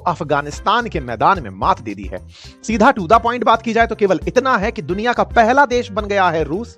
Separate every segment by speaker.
Speaker 1: अफगानिस्तान के मैदान में मात दे दी है। सीधा टू द पॉइंट बात की जाए तो केवल इतना है कि दुनिया का पहला देश बन गया है रूस।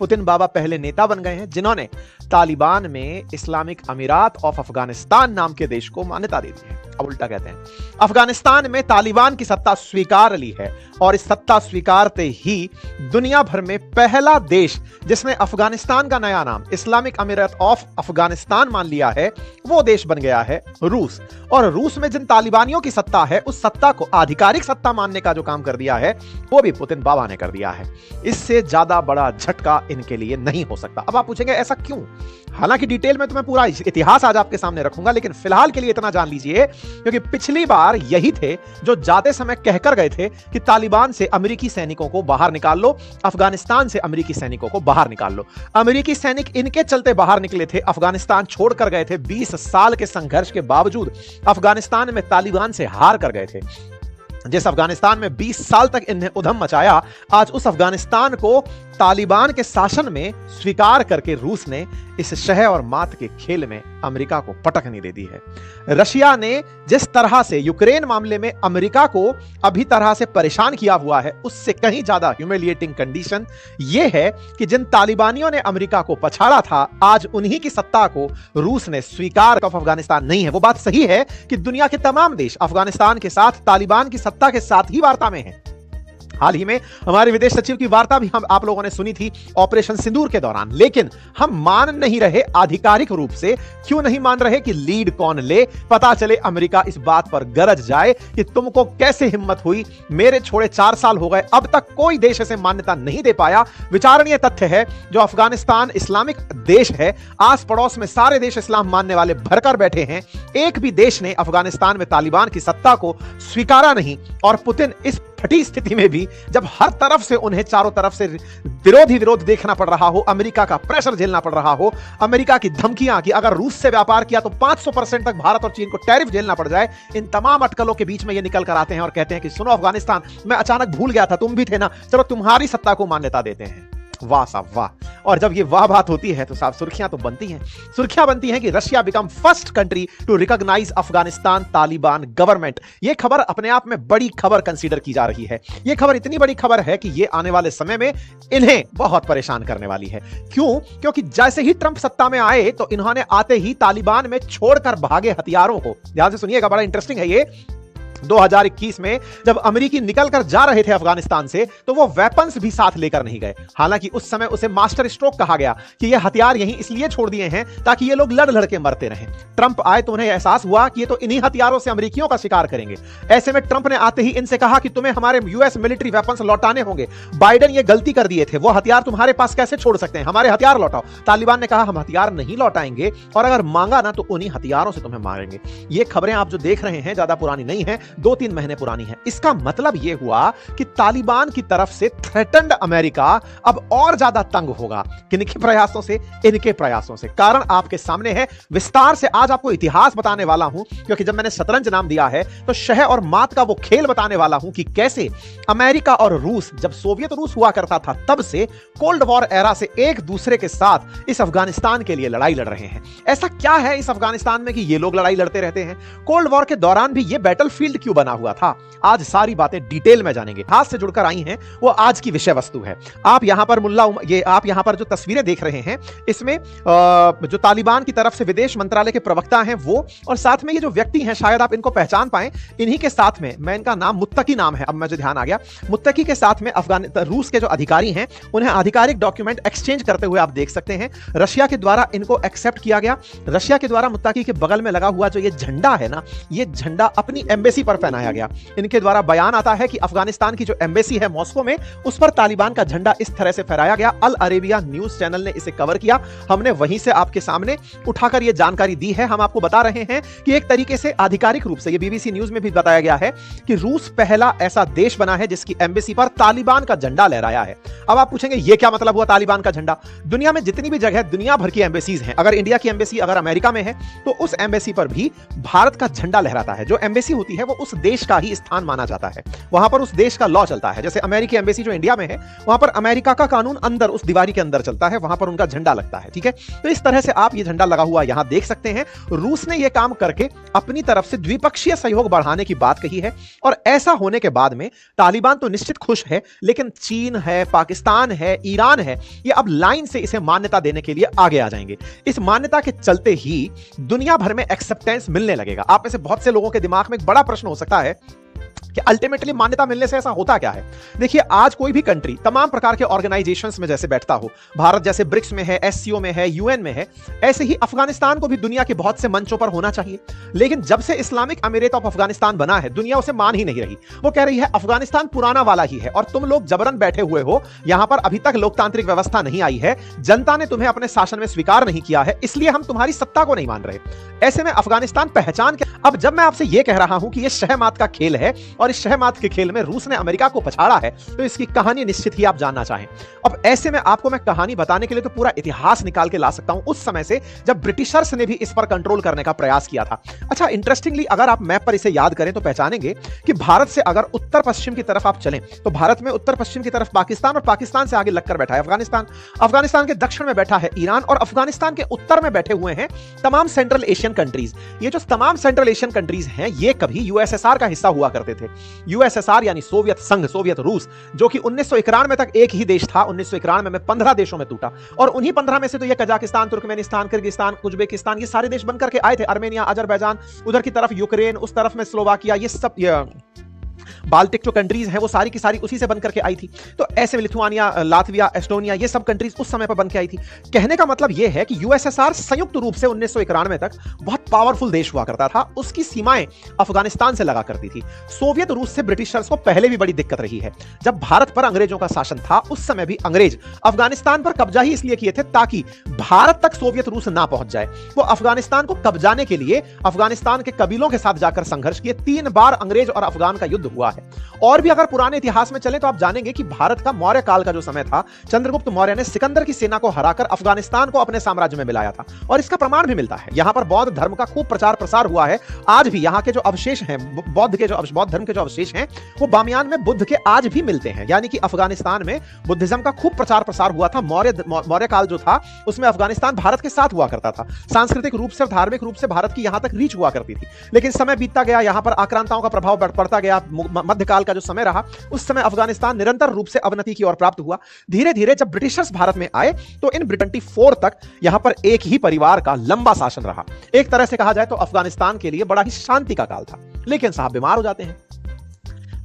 Speaker 1: पुतिन बाबा पहले नेता बन गए हैं जिन्होंने तालिबान में इस्लामिक अमीरात ऑफ अफगानिस्तान नाम के देश को मान्यता दे दी है। अब उल्टा कहते हैं, अफगानिस्तान में तालिबान की सत्ता स्वीकार ली है और इस सत्ता स्वीकारते ही दुनिया भर में पहला देश जिसने अफगानिस्तान का नया नाम इस्लामिक अमीरात ऑफ अफगानिस्तान मान लिया है वो देश बन गया है रूस। और रूस में जिन तालिबानियों की सत्ता है उस सत्ता को आधिकारिक सत्ता मानने का जो काम कर दिया है वो भी पुतिन बाबा ने कर दिया है। इससे ज्यादा बड़ा झटका इनके लिए नहीं हो सकता। अब आप पूछेंगे ऐसा क्यों? हालांकि डिटेल में तो मैं पूरा इतिहास आज आपके सामने रखूंगा, लेकिन फिलहाल के लिए इतना जान लीजिए क्योंकि पिछली बार यही थे जो जाते समय कहकर गए थे कि तालिबान से अमेरिकी सैनिकों को बाहर निकाल लो, अफगानिस्तान से अमेरिकी सैनिकों को बाहर निकाल लो। अमेरिकी सैनिक इनके चलते बाहर निकले थे, अफगानिस्तान छोड़कर गए थे। 20 साल के संघर्ष के बावजूद अफगानिस्तान में तालिबान से हार कर गए थे। जिस अफगानिस्तान में 20 साल तक इन्हें उधम मचाया, आज उस अफगानिस्तान को तालिबान के शासन में स्वीकार करके रूस ने इस शह और मात के खेल में अमेरिका को पटकनी दे दी है। रशिया ने जिस तरह से यूक्रेन मामले में अमेरिका को अभी तरह से परेशान किया हुआ है उससे कहीं ज्यादा ह्यूमिलिएटिंग कंडीशन यह है कि जिन तालिबानियों ने अमेरिका को पछाड़ा था आज उन्हीं की सत्ता को रूस ने स्वीकार। अफगानिस्तान नहीं है। वो बात सही है कि दुनिया के तमाम देश अफगानिस्तान के साथ तालिबान की सत्ता के साथ ही वार्ता में हैं। हाल ही में हमारे विदेश सचिव की वार्ता भी हम आप लोगों ने सुनी थी ऑपरेशन सिंदूर के दौरान, लेकिन हम मान नहीं रहे आधिकारिक रूप से। क्यों नहीं मान रहे कि लीड कौन ले, पता चले अमेरिका इस बात पर गरज जाए कि तुमको कैसे हिम्मत हुई, मेरे छोड़े 4 साल हो गए अब तक कोई देश इसे मान्यता नहीं दे पाया। विचारणीय तथ्य है जो अफगानिस्तान इस्लामिक देश है, आस पड़ोस में सारे देश इस्लाम मानने वाले भरकर बैठे हैं, एक भी देश ने अफगानिस्तान में तालिबान की सत्ता को स्वीकारा नहीं। और पुतिन इस फटी स्थिति में भी जब हर तरफ से उन्हें चारों तरफ से विरोध देखना पड़ रहा हो, अमेरिका का प्रेशर झेलना पड़ रहा हो, अमेरिका की धमकियां कि अगर रूस से व्यापार किया तो 500% तक भारत और चीन को टैरिफ झेलना पड़ जाए, इन तमाम अटकलों के बीच में ये निकल कर आते हैं और कहते हैं कि सुनो अफगानिस्तान, मैं अचानक भूल गया था, तुम भी थे ना, चलो तुम्हारी सत्ता को मान्यता देते हैं। वाह साहब वाह। और जब ये वाह बात होती है तो साहब सुर्खियां तो बनती हैं। सुर्खियां बनती हैं कि Russia become first country to recognise Afghanistan Taliban government. ये खबर अपने आप में बड़ी खबर कंसीडर की जा रही है। ये खबर इतनी बड़ी खबर है कि ये आने वाले समय में इन्हें बहुत परेशान करने वाली है। क्यों? क्योंकि जैसे ही ट्रंप सत्ता में आए तो इन्होंने आते ही तालिबान में छोड़कर भागे हथियारों को, ध्यान से सुनिएगा, बड़ा इंटरेस्टिंग है ये, 2021 में जब अमेरिकी निकलकर जा रहे थे अफगानिस्तान से तो वो वेपन्स भी साथ लेकर नहीं गए। हालांकि उस समय उसे मास्टर स्ट्रोक कहा गया कि ये हथियार यहीं इसलिए छोड़ दिए हैं ताकि ये लोग लड़ लड़ के मरते रहें। ट्रंप आए तो उन्हें एहसास हुआ कि ये तो इन्हीं हथियारों से अमेरिकियों का शिकार करेंगे। ऐसे में ट्रंप ने आते ही इनसे कहा कि तुम्हें हमारे यूएस मिलिट्री वेपन्स लौटाने होंगे। बाइडेन ये गलती कर दिए थे, वो हथियार तुम्हारे पास कैसे छोड़ सकते हैं, हमारे हथियार लौटाओ। तालिबान ने कहा हम हथियार नहीं लौटाएंगे और अगर मांगा ना तो उन्हीं हथियारों से तुम्हें मारेंगे। ये खबरें आप जो देख रहे हैं ज्यादा पुरानी नहीं है, 2-3 महीने पुरानी है। इसका मतलब यह हुआ कि तालिबान की तरफ से थ्रेटन्ड अमेरिका अब और ज्यादा तंग होगा। किनके प्रयासों से? इनके प्रयासों से। कारण आपके सामने है, विस्तार से आज आपको इतिहास बताने वाला हूं, क्योंकि जब मैंने शतरंज नाम दिया है तो शह और मात का वो खेल बताने वाला हूं कि कैसे अमेरिका और रूस, जब सोवियत रूस हुआ करता था तब से कोल्ड वॉर एरा से एक दूसरे के साथ इस अफगानिस्तान के लिए लड़ाई लड़ रहे हैं। ऐसा क्या है इस अफगानिस्तान में कि ये लोग लड़ाई लड़ते रहते हैं? कोल्ड वॉर के दौरान भी ये बैटलफील्ड क्यों बना हुआ था? आज सारी बातें डिटेल में जानेंगे। हाथ से जुड़कर आई हैं वो आज की विषय वस्तु है। आप यहां पर आप यहां पर जो तस्वीरें देख रहे हैं इसमें जो तालिबान की तरफ से विदेश मंत्रालय के प्रवक्ता हैं वो, और साथ में ये जो व्यक्ति हैं शायद आप इनको पहचान पाएं, इन्हीं के साथ में, मैं इनका नाम मुत्तकी नाम है, अब मुझे ध्यान आ गया, मुत्तकी के साथ में रूस के जो अधिकारी हैं उन्हें आधिकारिक डॉक्यूमेंट एक्सचेंज करते हुए आप देख सकते हैं। रशिया के द्वारा इनको एक्सेप्ट किया गया। रशिया के द्वारा मुत्तकी के बगल में लगा हुआ जो ये झंडा है ना, ये झंडा अपनी एम्बेसी पर पहनाया गया। इनके द्वारा बयान आता है कि अफगानिस्तान की जो एम्बेसी है मॉस्को में, उस पर तालिबान का झंडा इस तरह से फहराया गया। अल अरेबिया न्यूज चैनल ने इसे कवर किया, हमने वहीं से आपके सामने उठाकर यह जानकारी दी है। हम आपको बता रहे हैं कि एक तरीके से आधिकारिक रूप से, यह बीबीसी न्यूज में भी बताया गया है कि रूस पहला ऐसा देश बना है जिसकी एम्बेसी पर तालिबान का झंडा लहराया है। अब आप पूछेंगे यह क्या मतलब हुआ तालिबान का झंडा? दुनिया में जितनी भी जगह दुनिया भर की एम्बेसीज हैं, अगर इंडिया की एम्बेसी अगर अमेरिका में है तो उस एम्बेसी पर भी भारत का झंडा लहराता है। जो एम्बेसी होती है वो वो उस देश का ही स्थान माना जाता है, वहां पर उस देश का लॉ चलता है। जैसे अमेरिकी एम्बेसी जो इंडिया में है, वहां पर अमेरिका का कानून अंदर उस दीवारी के अंदर चलता है, वहां पर उनका झंडा लगता है। ठीक है, तो इस तरह से आप ये झंडा लगा हुआ यहां देख सकते हैं। रूस ने यह काम करके अपनी तरफ से द्विपक्षीय सहयोग बढ़ाने की बात कही है, और ऐसा होने के बाद में तालिबान तो निश्चित खुश है, लेकिन चीन है, पाकिस्तान है, ईरान है, ये अब लाइन से इसे मान्यता देने के लिए आगे आ जाएंगे। इस मान्यता के चलते ही दुनिया भर में एक्सेप्टेंस मिलने लगेगा। आप में से बहुत से लोगों के दिमाग में एक बड़ा प्रश्न हो सकता है कि अल्टीमेटली मान्यता मिलने से ऐसा होता क्या है। देखिए, आज कोई भी कंट्री तमाम प्रकार के ऑर्गेनाइजेशंस में जैसे बैठता हो, भारत जैसे ब्रिक्स में है, एससीओ में है, यूएन में है, ऐसे ही अफगानिस्तान को भी दुनिया के बहुत से मंचों पर होना चाहिए। लेकिन जब से इस्लामिक अमीरात ऑफ अफगानिस्तान बना है, दुनिया उसे मान ही नहीं रही। वो कह रही है अफगानिस्तान पुराना वाला ही है और तुम लोग जबरन बैठे हुए हो, यहां पर अभी तक लोकतांत्रिक व्यवस्था नहीं आई है, जनता ने तुम्हें अपने शासन में स्वीकार नहीं किया है, इसलिए हम तुम्हारी सत्ता को नहीं मान रहे। ऐसे में अफगानिस्तान पहचान के अब जब मैं आपसे यह कह रहा हूं कि यह शहमात का खेल है और इस शहमात के खेल में रूस ने अमेरिका को पछाड़ा है, तो इसकी कहानी निश्चित ही आप जानना चाहें। अब ऐसे में आपको मैं कहानी बताने के लिए तो पूरा इतिहास निकाल के ला सकता हूं, उस समय से जब ब्रिटिशर्स ने भी इस पर कंट्रोल करने का प्रयास किया था। अच्छा, इंटरेस्टिंगली अगर आप मैप पर इसे याद करें तो पहचानेंगे कि भारत से अगर उत्तर पश्चिम की तरफ आप चलें तो भारत में उत्तर पश्चिम की तरफ पाकिस्तान, और पाकिस्तान से आगे लगकर बैठा है अफगानिस्तान, अफगानिस्तान के दक्षिण में बैठा है ईरान, और अफगानिस्तान के उत्तर में बैठे हुए हैं तमाम सेंट्रल एशियन कंट्रीज। ये जो तमाम सेंट्रल एशियन कंट्रीज हैं, ये कभी यूएसएसआर का हिस्सा हुआ करते थे। यूएसएसआर यानी सोवियत संघ, सोवियत रूस, जो कि 1991 तक एक ही देश था, 1991 में 15 देशों में टूटा, और उन्हीं 15 में से तो ये कजाकिस्तान, तुर्कमेनिस्तान, किर्गिस्तान, उज्बेकिस्तान, ये सारे देश बनकर के आए थे। आर्मेनिया, अजरबैजान, उधर की तरफ यूक्रेन, उस तरफ में स्लोवाकिया, ये सब बाल्टिक जो कंट्रीज हैं वो सारी की सारी उसी से बनकर के आई थी। तो ऐसे में लिथुआनिया, लातविया, एस्टोनिया, ये सब कंट्रीज उस समय पर बनकर आई थी। कहने का मतलब यह है कि यूएसएसआर संयुक्त रूप से 1991 तक बहुत पावरफुल देश हुआ करता था। उसकी सीमाएं अफगानिस्तान से लगा करती थी। सोवियत रूस से ब्रिटिशर्स को पहले भी बड़ी दिक्कत रही है। जब भारत पर अंग्रेजों का शासन था, उस समय भी अंग्रेज अफगानिस्तान पर कब्जा ही इसलिए किए थे ताकि भारत तक सोवियत रूस ना पहुंच जाए। वो अफगानिस्तान को कब्जाने के लिए अफगानिस्तान के कबीलों के साथ जाकर संघर्ष किए। 3 बार अंग्रेज और अफगान का युद्ध हुआ है। और भी अगर पुराने इतिहास में चले तो आप जानेंगे कि भारत का मौर्य काल का जो समय था, चंद्रगुप्त मौर्य ने सिकंदर की सेना को हराकर अफगानिस्तान को अपने साम्राज्य में मिलाया था, और इसका प्रमाण भी मिलता है। यहां पर बौद्ध धर्म का खूब प्रचार प्रसार हुआ है। आज भी यहां के जो अवशेष हैं, बौद्ध धर्म के जो अवशेष हैं, वो बामियान में बुद्ध के आज भी मिलते हैं। यानी कि अफगानिस्तान में बुद्धिज्म का खूब प्रचार प्रसार हुआ था। मौर्य काल जो था उसमें अफगानिस्तान भारत के साथ हुआ करता था। सांस्कृतिक रूप से, धार्मिक रूप से भारत की यहां तक रीच हुआ करती थी। लेकिन समय बीतता गया, यहां पर आक्रांताओं का प्रभाव बढ़ता गया। मध्यकाल का जो समय रहा, उस समय अफगानिस्तान निरंतर रूप से अवनति की ओर प्राप्त हुआ। धीरे धीरे जब ब्रिटिशर्स भारत में आए तो इन 24 तक यहां पर एक ही परिवार का लंबा शासन रहा। एक तरह से कहा जाए तो अफगानिस्तान के लिए बड़ा ही शांति का काल था। लेकिन साहब बीमार हो जाते हैं,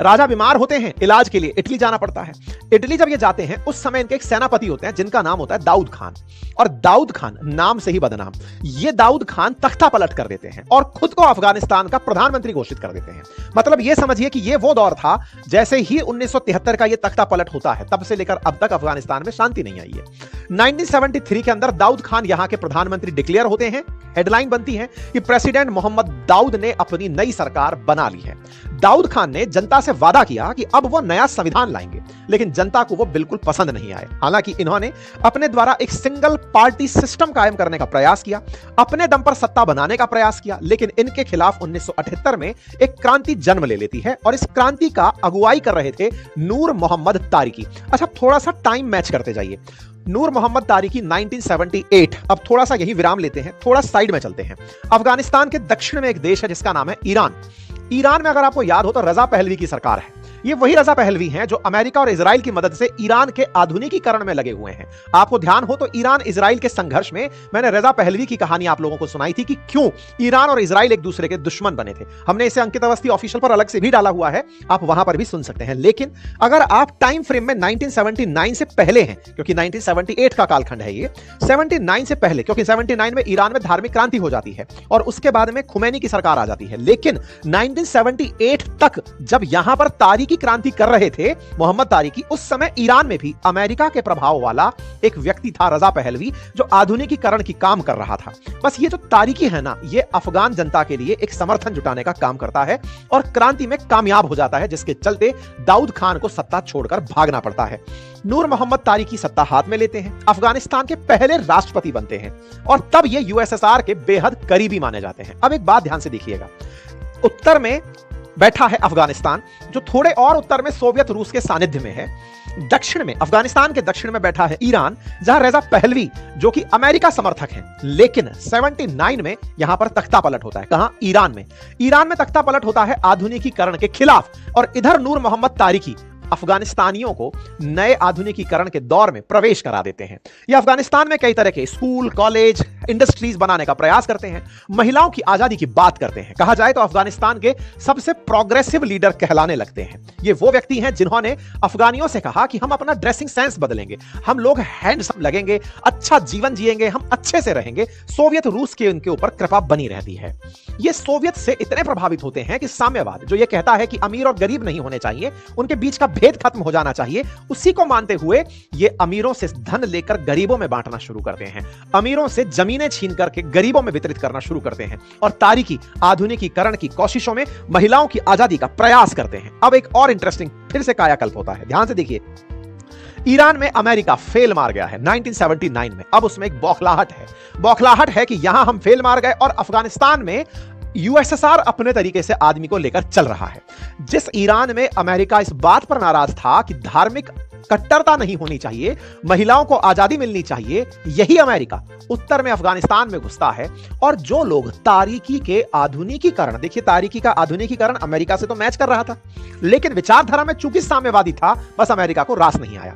Speaker 1: राजा बीमार होते हैं, इलाज के लिए इटली जाना पड़ता है। इटली जब ये जाते हैं, उस समय इनके एक सेनापति होते हैं जिनका नाम होता है दाऊद खान। और दाऊद खान नाम से ही बदनाम, ये दाऊद खान तख्ता पलट कर देते हैं और खुद को अफगानिस्तान का प्रधानमंत्री घोषित कर देते हैं। मतलब ये समझिए कि ये वो दौर था जैसे ही 1973 का ये तख्ता पलट होता है, तब से लेकर अब तक अफगानिस्तान में शांति नहीं आई है। 1973 के अंदर दाऊद खान यहां के प्रधानमंत्री डिक्लेयर होते हैं। हेडलाइन बनती है कि प्रेसिडेंट मोहम्मद दाऊद ने अपनी नई सरकार बना ली है। दाऊद खान ने जनता से वादा किया कि अब वो नया संविधान लाएंगे, लेकिन जनता को वो बिल्कुल पसंद नहीं आए। हालांकि इन्होंने अपने द्वारा एक सिंगल पार्टी सिस्टम कायम करने का प्रयास किया, अपने दम पर सत्ता बनाने का प्रयास किया, लेकिन इनके खिलाफ 1978 में एक क्रांति जन्म ले लेती है और इस क्रांति का अगुवाई कर रहे थे नूर मोहम्मद तारिकी। अच्छा, थोड़ा सा टाइम मैच करते जाइए। नूर मोहम्मद तारिकी 1978। अब थोड़ा सा यही विराम लेते हैं, थोड़ा साइड में चलते हैं। अफगानिस्तान के दक्षिण में एक देश है जिसका नाम है ईरान। ईरान में अगर आपको याद हो तो रजा पहलवी की सरकार है। ये वही रजा पहलवी हैं जो अमेरिका और इजराइल की मदद से ईरान के आधुनिकीकरण में लगे हुए हैं। आपको ध्यान हो तो ईरान इजराइल के संघर्ष में मैंने रजा पहलवी की कहानी आप लोगों को सुनाई थी कि क्यों ईरान और इजराइल एक दूसरे के दुश्मन बने थे। हमने इसे अंकित अवस्थी ऑफिशियल पर अलग से भी डाला हुआ है, आप वहां पर भी सुन सकते हैं। लेकिन अगर आप टाइम फ्रेम में 1979 से पहले हैं, क्योंकि 1978 का कालखंड है ये, 79 से पहले, क्योंकि 79 में ईरान में धार्मिक क्रांति हो जाती है और उसके बाद में खुमैनी की सरकार आ जाती है। लेकिन 1978 तक जब यहां पर तारिकी क्रांति कर रहे थे मोहम्मद तारिकी, उस समय ईरान में भी अमेरिका के प्रभाव वाला एक व्यक्ति था रजा पहलवी, जो आधुनिकीकरण की काम कर रहा था। बस ये जो तारिकी है ना, ये अफगान जनता के लिए एक समर्थन जुटाने का काम करता है और क्रांति में कामयाब हो जाता है, जिसके चलते दाऊद खान को सत्ता छोड़कर भागना पड़ता है। नूर मोहम्मद तारिकी सत्ता हाथ में लेते हैं, अफगानिस्तान के पहले राष्ट्रपति बनते हैं और तब ये यूएसएसआर के बेहद करीबी माने जाते हैं। अब एक बात ध्यान से देखिएगा, उत्तर में बैठा है अफगानिस्तान, जो थोड़े और उत्तर में सोवियत रूस के सानिध्य में है। दक्षिण में, अफगानिस्तान के दक्षिण में बैठा है ईरान, जहां रेजा पहलवी जो कि अमेरिका समर्थक हैं, लेकिन 79 में यहां पर तख्ता पलट होता है। कहां? ईरान में। ईरान में तख्ता पलट होता है आधुनिकीकरण के खिलाफ, और इधर नूर मोहम्मद तारिकी अफगानिस्तानियों को नए आधुनिकीकरण के दौर में प्रवेश करा देते हैं। ये अफगानिस्तान में कई तरह के स्कूल, कॉलेज, इंडस्ट्रीज बनाने का प्रयास करते हैं, महिलाओं की आजादी की बात करते हैं। कहा जाए तो अफगानिस्तान के सबसे प्रोग्रेसिव लीडर कहलाने लगते हैं। ये वो व्यक्ति हैं जिन्होंने अफगानियों से कहा कि हम अपना ड्रेसिंग सेंस बदलेंगे, हम लोग हैंडसम लगेंगे, अच्छा जीवन जिएंगे, हम अच्छे से रहेंगे। सोवियत रूस के उनके ऊपर कृपा बनी रहती है। ये सोवियत से इतने प्रभावित होते हैं कि साम्यवाद, जो ये कहता है कि अमीर और गरीब नहीं होने चाहिए, उनके बीच का भेद खत्म हो जाना चाहिए, उसी को मानते हुए ये अमीरों से धन लेकर गरीबों में बांटना शुरू करते हैं, अमीरों से जमीनें छीन करके गरीबों में वितरित करना शुरू करते हैं, और तारीकी आधुनिकीकरण की कोशिशों में महिलाओं की आजादी का प्रयास करते हैं। अब एक और इंटरेस्टिंग फिर से कायाकल्प होता है, ध्यान से देखिए। ईरान में अमेरिका फेल मार गया है 1979 में। अब उसमें एक बौखलाहट है कि यहां हम फेल मार गए, और अफगानिस्तान में यूएसएसआर अपने तरीके से आदमी को लेकर चल रहा है। जिस ईरान में अमेरिका इस बात पर नाराज था कि धार्मिक कट्टरता नहीं होनी चाहिए, महिलाओं को आजादी मिलनी चाहिए, यही अमेरिका उत्तर में अफगानिस्तान में घुसता है। और जो लोग तारीकी के आधुनिकीकरण, देखिए तारीकी का आधुनिकीकरण अमेरिका से तो मैच कर रहा था, लेकिन विचारधारा में चूंकि साम्यवादी था, बस अमेरिका को रास नहीं आया।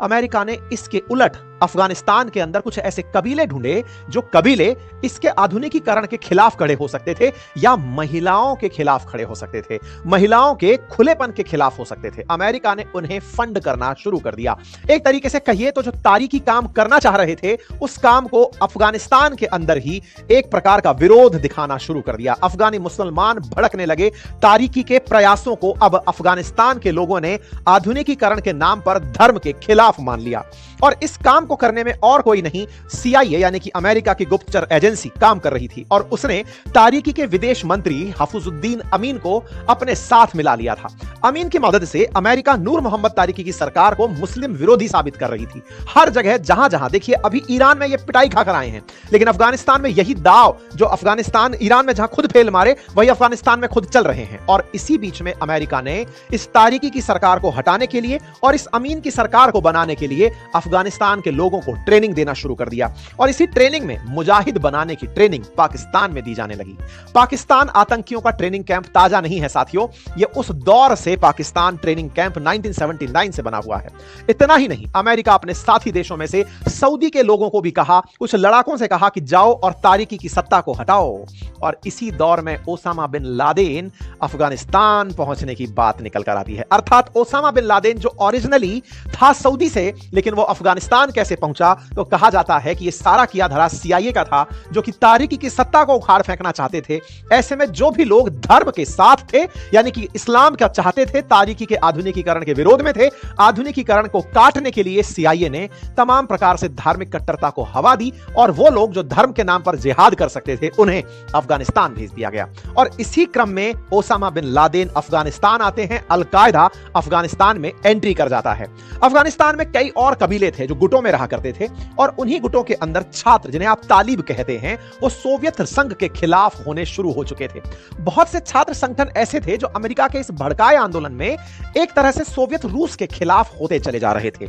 Speaker 1: अमेरिका ने इसके उलट अफगानिस्तान के अंदर कुछ ऐसे कबीले ढूंढे, जो कबीले इसके आधुनिकीकरण के खिलाफ खड़े हो सकते थे, या महिलाओं के खिलाफ खड़े हो सकते थे, महिलाओं के खुलेपन के खिलाफ हो सकते थे। अमेरिका ने उन्हें फंड करना शुरू कर दिया। एक तरीके से कहिए तो जो तारीकी काम करना चाह रहे थे, उस काम को अफगानिस्तान के अंदर ही एक प्रकार का विरोध दिखाना शुरू कर दिया। अफगानी मुसलमान भड़कने लगे तारीकी के प्रयासों को। अब अफगानिस्तान के लोगों ने आधुनिकीकरण के नाम पर धर्म के खिलाफ मान लिया, और इस काम को करने में और कोई नहीं, CIA यानी कि अमेरिका की गुप्तचर एजेंसी काम कर रही थी, और उसने तारीकी के विदेश मंत्री हफीजुद्दीन अमीन को अपने साथ मिला लिया था। अमीन की मदद से अमेरिका नूर मोहम्मद तारिकी की सरकार को मुस्लिम विरोधी साबित कर रही थी। हर जगह जहां जहां देखिए, अभी ईरान में ये पिटाई खाकर आए हैं, लेकिन अफगानिस्तान में यही दाव जो अफगानिस्तान ईरान में जहां खुद फेल मारे, वही अफगानिस्तान में खुद चल रहे हैं। और इसी बीच में अमेरिका ने इस तारिकी की सरकार को हटाने के लिए और इस अमीन की सरकार को बनाने के लिए अफगानिस्तान के लोगों को ट्रेनिंग देना शुरू कर दिया, और इसी ट्रेनिंग में मुजाहिद बनाने की ट्रेनिंग पाकिस्तान में दी जाने लगी। पाकिस्तान आतंकियों का ट्रेनिंग कैंप ताजा नहीं है साथियों, यह उस दौर से पाकिस्तान ट्रेनिंग कैंप 1979 से बना हुआ है। इतना ही नहीं, अमेरिका अपने साथी देशों में से सऊदी के लोगों को भी कहा, कुछ लड़ाकों से कहा कि जाओ और तारिकी की सत्ता को हटाओ। और इसी दौर में ओसामा बिन लादेन अफगानिस्तान पहुंचने की बात निकल कर आती है। अर्थात ओसामा बिन लादेन जो ओरिजिनली था सऊदी से, लेकिन वो अफगानिस्तान कैसे पहुंचा, तो कहा जाता है कि यह सारा किया धरा CIA का था, जो कि तारिकी की सत्ता को उखाड़ फेंकना चाहते थे। ऐसे में जो भी लोग धर्म के साथ थे, यानी कि इस्लाम का चाहते थे, तारिकी के आधुनिकीकरण के विरोध में थे, आधुनिकीकरण को काटने के लिए CIA ने तमाम प्रकार से धार्मिक कट्टरता को हवा दी, और वो लोग जो धर्म के नाम पर जिहाद कर सकते थे, उन्हें अफगानिस्तान भेज दिया गया। और इसी क्रम में ओसामा बिन लादेन अफगानिस्तान आते हैं, अल-कायदा अफगानिस्तान में एंट्री कर जाता है। अफगानिस्तान में कई और कबीले थे जो गुटों में रहा करते थे, और उन्हीं गुटों के अंदर छात्र, जिन्हें आप तालिब कहते हैं, वो सोवियत संघ के खिलाफ होने शुरू हो चुके थे। बहुत से छात्र संगठन ऐसे थे जो अमेरिका के इस भड़काए आंदोलन में एक तरह से सोवियत रूस के खिलाफ होते चले जा रहे थे।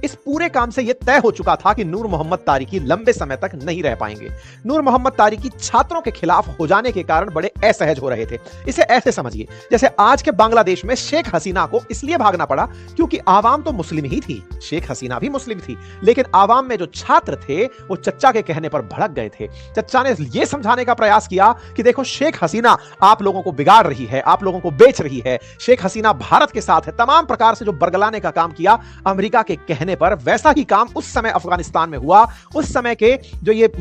Speaker 1: इस पूरे काम से यह तय हो चुका था कि नूर मोहम्मद तारिकी लंबे समय तक नहीं रह पाएंगे। नूर मोहम्मद तारिकी छात्रों के खिलाफ हो जाने के कारण बड़े असहज हो रहे थे। इसे ऐसे समझिए जैसे आज के बांग्लादेश में शेख हसीना को इसलिए भागना पड़ा क्योंकि आवाम तो मुस्लिम ही थी, शेख हसीना भी मुस्लिम थी, लेकिन आवाम में जो छात्र थे वो चच्चा के कहने पर भड़क गए थे। चच्चा ने यह समझाने का प्रयास किया कि देखो शेख हसीना आप लोगों को बिगाड़ रही है, आप लोगों को बेच रही है, शेख हसीना भारत के साथ है। तमाम प्रकार से जो बरगलाने का काम किया अमेरिका के कहने पर, वैसा ही काम उस समय अफगानिस्तान में हुआ। उस समय के जो ये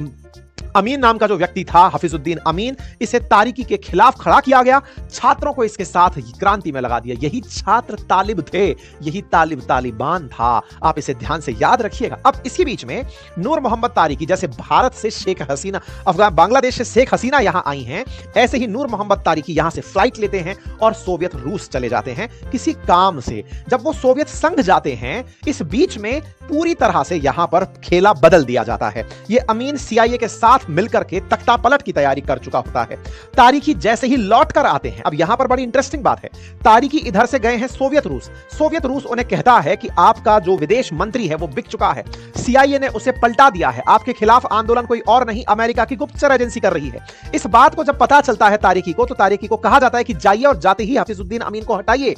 Speaker 1: अमीन नाम का जो व्यक्ति था, हफीजुद्दीन अमीन, इसे तारिकी के खिलाफ खड़ा किया गया, छात्रों को इसके साथ क्रांति में लगा दिया। यही छात्र तालिब थे, यही तालिब तालिबान था। आप इसे ध्यान से याद रखिएगा। अब इसी बीच में नूर मोहम्मद तारिकी, जैसे भारत से शेख हसीना, बांग्लादेश से शेख हसीना यहां आई हैं, ऐसे ही नूर मोहम्मद तारिकी यहां से फ्लाइट लेते हैं और सोवियत रूस चले जाते हैं किसी काम से। जब वो सोवियत संघ जाते हैं, इस बीच में पूरी तरह से यहां पर खेला बदल दिया जाता है। ये अमीन CIA के साथ साथ मिलकर के तख्ता पलट की तैयारी कर चुका होता है। तारिकी जैसे ही लौट कर आते हैं, अब यहां पर बड़ी इंटरेस्टिंग बात है, तारिकी इधर से गए हैं सोवियत रूस। सोवियत रूस उन्हें कहता है कि आपका जो विदेश मंत्री है वो बिक चुका है, सीआईए ने उसे पलटा दिया है, आपके खिलाफ आंदोलन कोई और नहीं अमेरिका की गुप्तचर एजेंसी कर रही है। इस बात को जब पता चलता है तारिकी को, तो तारिकी को कहा जाता है कि जाइए और जाते ही हफीजुद्दीन अमीन को हटाइए।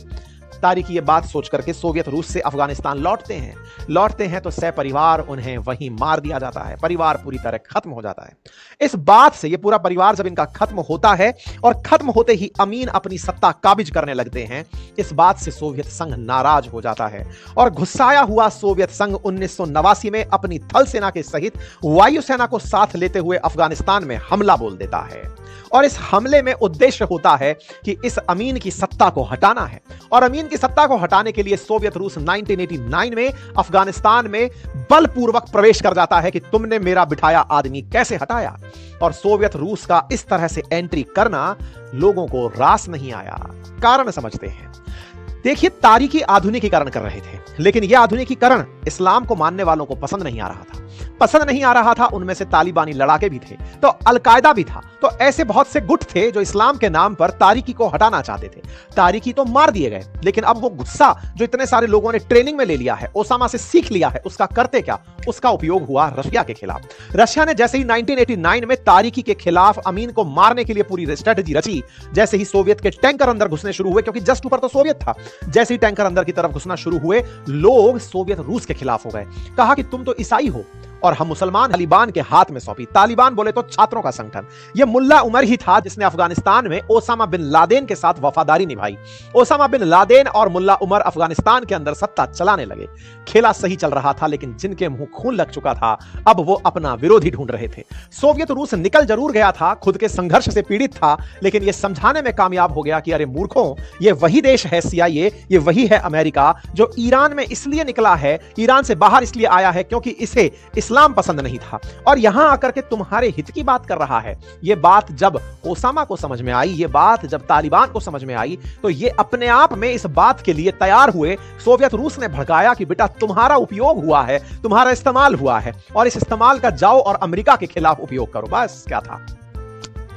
Speaker 1: तारिकी ये बात सोच करके सोवियत रूस से अफगानिस्तान लौटते हैं तो सपरिवार उन्हें वहीं मार दिया जाता है, परिवार पूरी तरह खत्म हो जाता है। इस बात से ये पूरा परिवार जब इनका खत्म होता है और खत्म होते ही अमीन अपनी सत्ता काबिज करने लगते हैं, इस बात से सोवियत संघ नाराज हो जाता है और गुस्साया हुआ सोवियत संघ 1989 में अपनी थल सेना के सहित वायुसेना को साथ लेते हुए अफगानिस्तान में हमला बोल देता है। और इस हमले में उद्देश्य होता है कि इस अमीन की सत्ता को हटाना है। और अमीन की सत्ता को हटाने के लिए सोवियत रूस 1989 में अफगानिस्तान में बलपूर्वक प्रवेश कर जाता है कि तुमने मेरा बिठाया आदमी कैसे हटाया। और सोवियत रूस का इस तरह से एंट्री करना लोगों को रास नहीं आया। कारण समझते हैं। देखिए, तारिकी आधुनिकीकरण कर रहे थे, लेकिन यह आधुनिकीकरण इस्लाम को मानने वालों को पसंद नहीं आ रहा था। उनमें से तालिबानी लड़ाके भी थे, तो अलकायदा भी था, तो ऐसे बहुत से गुट थे जो इस्लाम के नाम पर तारिकी को हटाना चाहते थे। तारिकी तो मार दिए गए, लेकिन अब वो गुस्सा जो इतने सारे लोगों ने ट्रेनिंग में ले लिया है, ओसामा से सीख लिया है, उसका करते क्या, उसका उपयोग हुआ रशिया के खिलाफ। रशिया ने जैसे ही 1989 में तारिकी के खिलाफ अमीन को मारने के लिए पूरी स्ट्रेटजी रची, जैसे ही सोवियत के टैंकर अंदर घुसने शुरू हुए, क्योंकि जस्ट ऊपर तो सोवियत था, जैसे ही टैंकर अंदर की तरफ घुसना शुरू हुए, लोग सोवियत रूस के खिलाफ हो गए। कहा कि तुम तो ईसाई हो और हम मुसलमान, तालिबान के हाथ में सौंपी। तालिबान बोले तो छात्रों का संगठन। यह मुल्ला उमर ही था जिसने अफगानिस्तान में ओसामा बिन लादेन के साथ वफादारी निभाई। ओसामा बिन लादेन और मुल्ला उमर अफगानिस्तान के अंदर सत्ता चलाने लगे। खेला सही चल रहा था, लेकिन जिनके मुंह खून लग चुका था, अब वो अपना विरोधी ढूंढ रहे थे। सोवियत रूस निकल जरूर गया था, खुद के संघर्ष से पीड़ित था, लेकिन यह समझाने में कामयाब हो गया कि अरे मूर्खों, ये वही देश है सीआईए, ये वही है अमेरिका जो ईरान में इसलिए निकला है, ईरान से बाहर इसलिए आया है क्योंकि इसे इस्लाम पसंद नहीं था, और यहां आकर के तुम्हारे हित की बात कर रहा है। यह बात जब ओसामा को समझ में आई, यह बात जब तालिबान को समझ में आई, तो ये अपने आप में इस बात के लिए तैयार हुए। सोवियत रूस ने भड़काया कि बेटा तुम्हारा उपयोग हुआ है, तुम्हारा इस्तेमाल हुआ है, और इस इस्तेमाल का जाओ और अमेरिका के खिलाफ उपयोग करो। बस क्या था,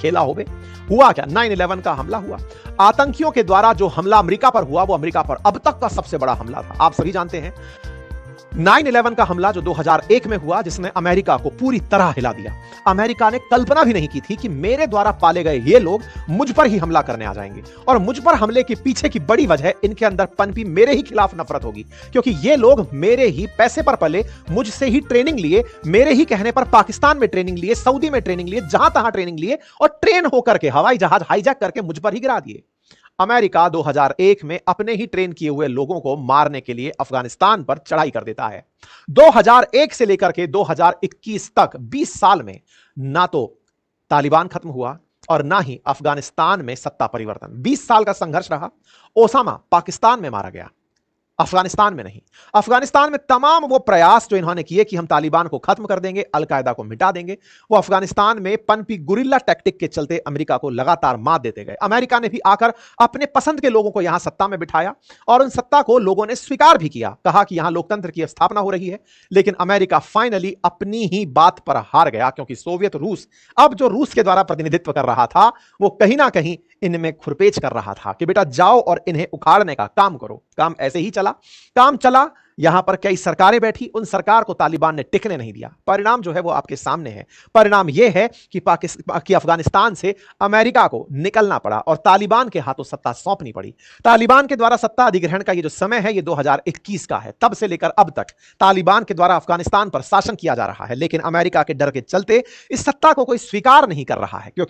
Speaker 1: खेला हो बे। हुआ क्या, 9/11 का हमला हुआ। आतंकियों के द्वारा जो हमला अमेरिका पर हुआ, वो अमेरिका पर अब तक का सबसे बड़ा हमला था। आप सभी जानते हैं 9/11 का हमला जो 2001 में हुआ, जिसने अमेरिका को पूरी तरह हिला दिया। अमेरिका ने कल्पना भी नहीं की थी कि मेरे द्वारा पाले गए ये लोग मुझ पर ही हमला करने आ जाएंगे, और मुझ पर हमले के पीछे की बड़ी वजह इनके अंदर पनपी मेरे ही खिलाफ नफरत होगी, क्योंकि ये लोग मेरे ही पैसे पर पले, मुझसे ही ट्रेनिंग लिए, मेरे ही कहने पर पाकिस्तान में ट्रेनिंग लिए, सऊदी में ट्रेनिंग लिए, जहां तहां ट्रेनिंग लिए, और ट्रेन होकर के हवाई जहाज हाईजैक करके मुझ पर ही गिरा दिए। अमेरिका 2001 में अपने ही ट्रेन किए हुए लोगों को मारने के लिए अफगानिस्तान पर चढ़ाई कर देता है। 2001 से लेकर के 2021 तक 20 साल में ना तो तालिबान खत्म हुआ और ना ही अफगानिस्तान में सत्ता परिवर्तन। 20 साल का संघर्ष रहा। ओसामा पाकिस्तान में मारा गया, अफगानिस्तान में नहीं। अफगानिस्तान में तमाम वो प्रयास जो इन्होंने किए कि हम तालिबान को खत्म कर देंगे, अलकायदा को मिटा देंगे, वो अफगानिस्तान में पनपी गुरिल्ला टैक्टिक के चलते अमेरिका को लगातार मात देते गए। अमेरिका ने भी आकर अपने पसंद के लोगों को यहां सत्ता में बिठाया, और उन सत्ता को लोगों ने स्वीकार भी किया, कहा कि यहां लोकतंत्र की स्थापना हो रही है। लेकिन अमेरिका फाइनली अपनी ही बात पर हार गया, क्योंकि सोवियत रूस अब जो रूस के द्वारा प्रतिनिधित्व कर रहा था, वो कहीं ना कहीं इनमें खुरपेच कर रहा था कि बेटा जाओ और इन्हें उखाड़ने का काम करो। काम ऐसे ही चला, काम चला। यहां पर कई सरकारें बैठी, उन सरकार को तालिबान ने टिकने नहीं दिया। परिणाम जो है वो आपके सामने है। परिणाम यह है कि अफगानिस्तान से अमेरिका को निकलना पड़ा और तालिबान के हाथों सत्ता सौंपनी पड़ी। तालिबान के द्वारा सत्ता अधिग्रहण का ये जो समय है, ये 2021 का है। तब से लेकर अब तक तालिबान के द्वारा अफगानिस्तान पर शासन किया जा रहा है, लेकिन अमेरिका के डर के चलते इस सत्ता को कोई स्वीकार नहीं कर रहा है, क्योंकि